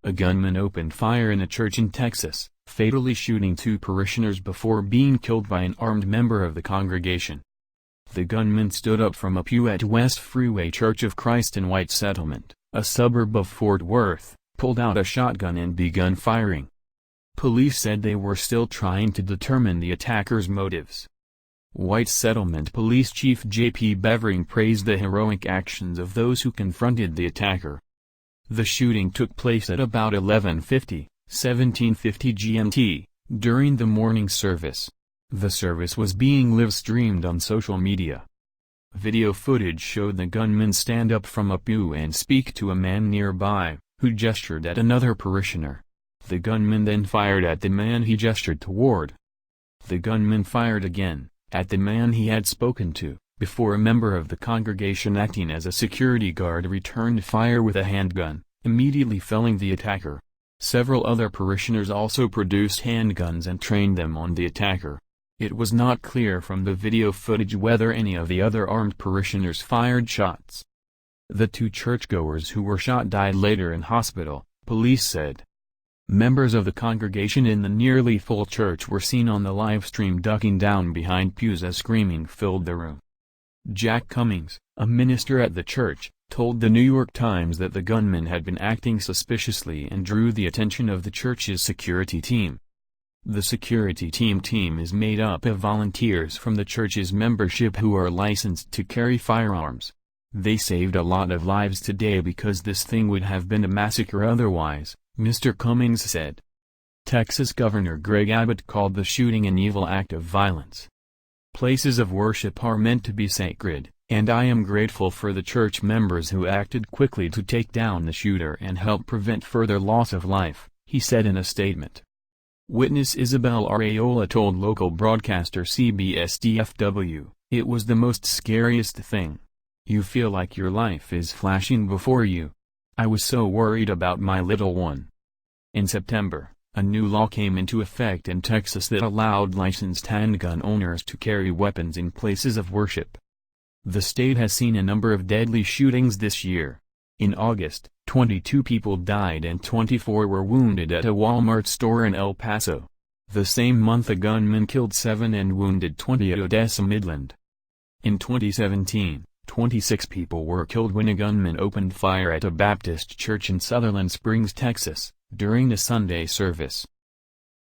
A gunman opened fire in a church in Texas, fatally shooting 2 parishioners before being killed by an armed member of the congregation. The gunman stood up from a pew at West Freeway Church of Christ in White Settlement, a suburb of Fort Worth, pulled out a shotgun and begun firing. Police said they were still trying to determine the attacker's motives. White Settlement Police Chief J.P. Bevering praised the heroic actions of those who confronted the attacker. The shooting took place at about 11:50, 1750 GMT, during the morning service. The service was being live-streamed on social media. Video footage showed the gunman stand up from a pew and speak to a man nearby, who gestured at another parishioner. The gunman then fired at the man he gestured toward. The gunman fired again, at the man he had spoken to, before a member of the congregation acting as a security guard returned fire with a handgun, immediately felling the attacker. Several other parishioners also produced handguns and trained them on the attacker. It was not clear from the video footage whether any of the other armed parishioners fired shots. The 2 churchgoers who were shot died later in hospital, police said. Members of the congregation in the nearly full church were seen on the live stream ducking down behind pews as screaming filled the room. Jack Cummings, a minister at the church, told the New York Times that the gunman had been acting suspiciously and drew the attention of the church's security team. The security team is made up of volunteers from the church's membership who are licensed to carry firearms. They saved a lot of lives today because this thing would have been a massacre otherwise, Mr. Cummings said. Texas Governor Greg Abbott called the shooting an evil act of violence. Places of worship are meant to be sacred, and I am grateful for the church members who acted quickly to take down the shooter and help prevent further loss of life, he said in a statement. Witness Isabel Areola told local broadcaster CBS-DFW, "It was the most scariest thing. You feel like your life is flashing before you. I was so worried about my little one." In September, a new law came into effect in Texas that allowed licensed handgun owners to carry weapons in places of worship. The state has seen a number of deadly shootings this year. In August, 22 people died and 24 were wounded at a Walmart store in El Paso. The same month a gunman killed 7 and wounded 20 at Odessa Midland. In 2017, 26 people were killed when a gunman opened fire at a Baptist church in Sutherland Springs, Texas, during a Sunday service.